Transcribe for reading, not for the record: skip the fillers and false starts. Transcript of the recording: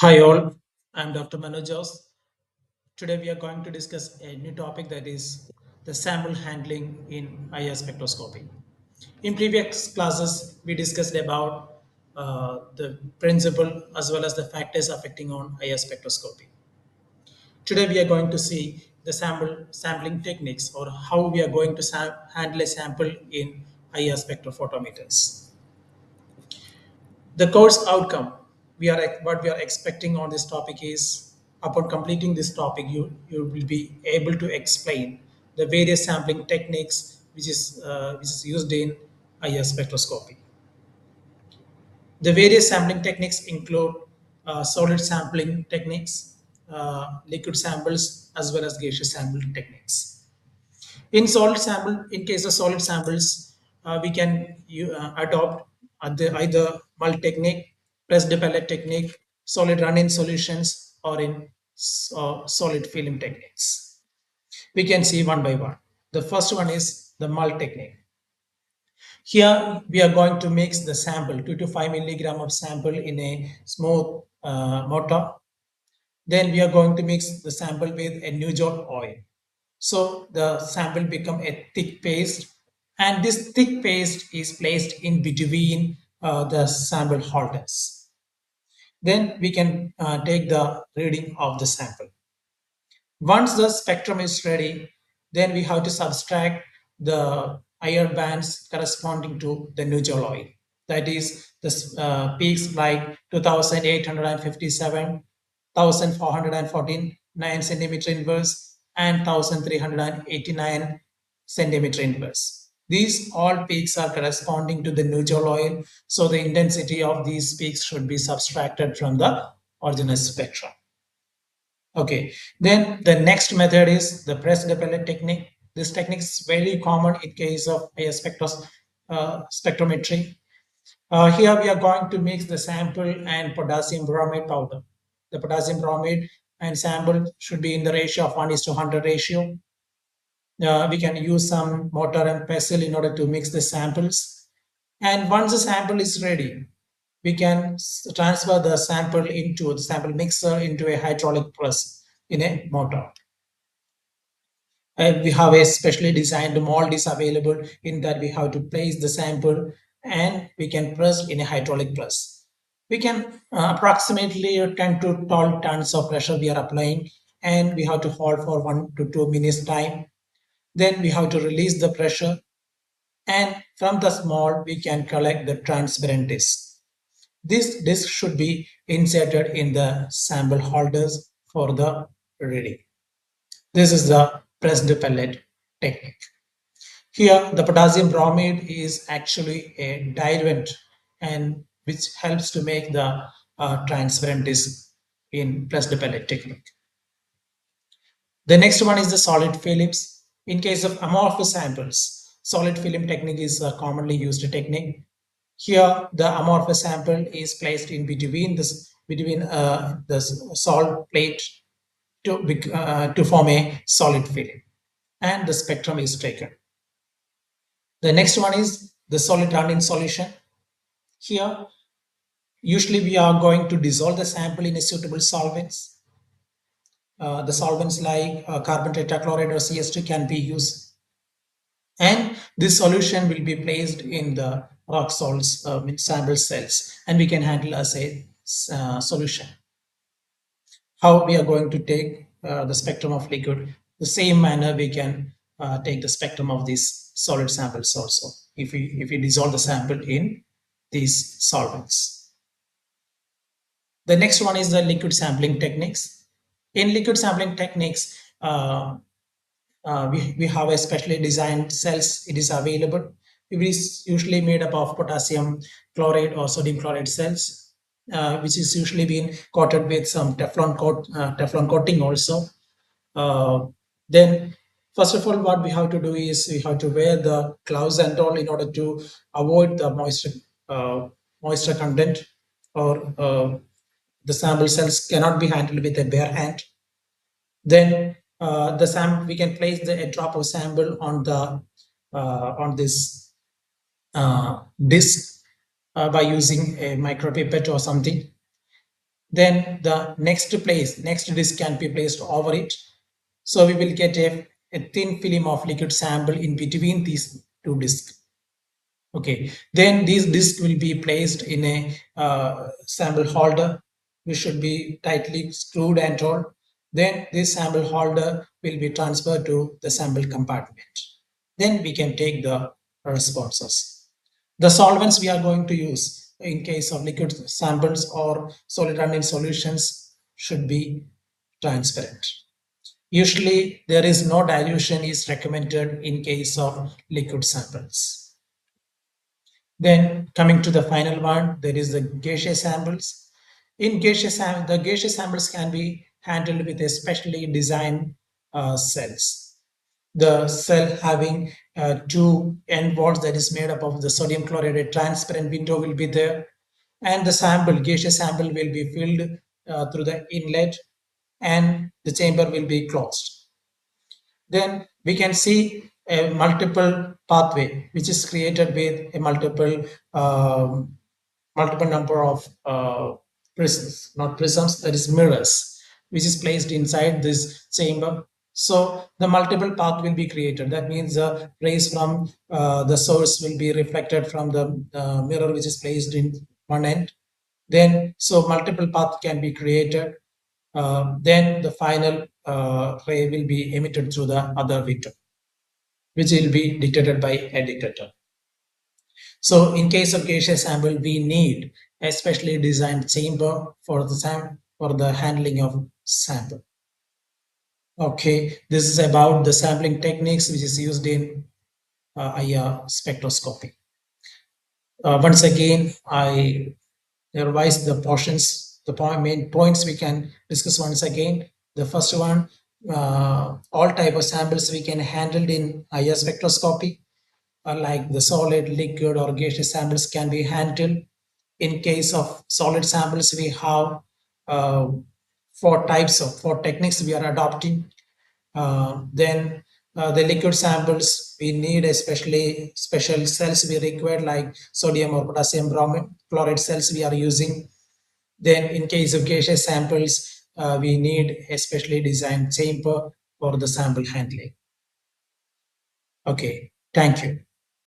Hi all, I'm Dr. Manu Jose. Today we are going to discuss a new topic that is the sample handling in IR spectroscopy. In previous classes, we discussed about the principle as well as the factors affecting on IR spectroscopy. Today we are going to see the sampling techniques or how we are going to handle a sample in IR spectrophotometers. The course outcome what we are expecting on this topic is upon completing this topic you will be able to explain the various sampling techniques which is used in IR spectroscopy. The various sampling techniques include solid sampling techniques, liquid samples, as well as gaseous sampling techniques. In case of solid samples, we can adopt either mult technique, pressed pellet technique, solid run-in solutions, or in solid film techniques. We can see one by one. The first one is the mult technique. Here we are going to mix the sample, 2 to 5 milligram of sample in a smooth mortar. Then we are going to mix the sample with a Nugent oil. So the sample become a thick paste, and this thick paste is placed in between the sample holders. Then we can take the reading of the sample. Once the spectrum is ready, then we have to subtract the IR bands corresponding to the neutral oil. That is the peaks like 2857, 1414, 9 centimeter inverse, and 1389 centimeter inverse. These all peaks are corresponding to the neutral oil, so the intensity of these peaks should be subtracted from the original spectrum. Okay, then the next method is the pressed pellet technique. This technique is very common in case of a spectrometry. Here we are going to mix the sample and potassium bromide powder. The potassium bromide and sample should be in the ratio of 1:100 ratio. We can use some mortar and pestle in order to mix the samples. And once the sample is ready, we can transfer the sample into the sample mixer into a hydraulic press in a motor. And we have a specially designed mold is available in that we have to place the sample and we can press in a hydraulic press. We can approximately 10 to 12 tons of pressure we are applying, and we have to hold for 1 to 2 minutes time. Then we have to release the pressure, and from the mold we can collect the transparent disc. This disc should be inserted in the sample holders for the reading. This is the pressed pellet technique. Here, the potassium bromide is actually a diluent and which helps to make the transparent disc in pressed pellet technique. The next one is the solid films. In case of amorphous samples, solid film technique is a commonly used technique. Here, the amorphous sample is placed in between the salt plate to form a solid film, and the spectrum is taken. The next one is the solid run-in solution. Here, usually we are going to dissolve the sample in a suitable solvents. The solvents like carbon tetrachloride or CS2 can be used, and this solution will be placed in the rock salts in sample cells, and we can handle as a solution. How we are going to take the spectrum of liquid, the same manner we can take the spectrum of these solid samples also if we dissolve the sample in these solvents. The next one is the liquid sampling techniques. In liquid sampling techniques, we have a specially designed cells. It is available. It is usually made up of potassium chloride or sodium chloride cells, which is usually been coated with some Teflon coating also. Then, first of all, what we have to do is we have to wear the gloves and all in order to avoid the moisture content, or the sample cells cannot be handled with a bare hand. Then we can place a drop of sample on this disc by using a micropipette or something. Then the next disk can be placed over it. So we will get a thin film of liquid sample in between these two disks. Okay, then these discs will be placed in a sample holder, which should be tightly screwed and rolled. Then this sample holder will be transferred to the sample compartment. Then we can take the responses. The solvents we are going to use in case of liquid samples or solid running solutions should be transparent. Usually, there is no dilution is recommended in case of liquid samples. Then coming to the final one, there is the gaseous samples. In the gaseous samples can be handled with a specially designed cells. The cell having two end walls that is made up of the sodium chloride, a transparent window will be there, and the gaseous sample will be filled through the inlet, and the chamber will be closed. Then we can see a multiple pathway which is created with a multiple number of prisms, not prisms, that is mirrors, which is placed inside this chamber. So the multiple path will be created. That means the rays from the source will be reflected from the mirror which is placed in one end. Then so multiple path can be created. Then the final ray will be emitted through the other victim, which will be detected by a detector. So in case of gaseous sample, we need a specially designed chamber for the handling of sample. Okay, this is about the sampling techniques which is used in IR spectroscopy. Once again, I revise the portions, the main points we can discuss once again. The first one, all type of samples we can handle in IR spectroscopy, like the solid, liquid, or gaseous samples can be handled. In case of solid samples, we have uh, four techniques we are adopting. Then the liquid samples, we need especially special cells we require, like sodium or potassium bromide chloride cells we are using. Then in case of gaseous samples, we need a specially designed chamber for the sample handling. Okay, thank you.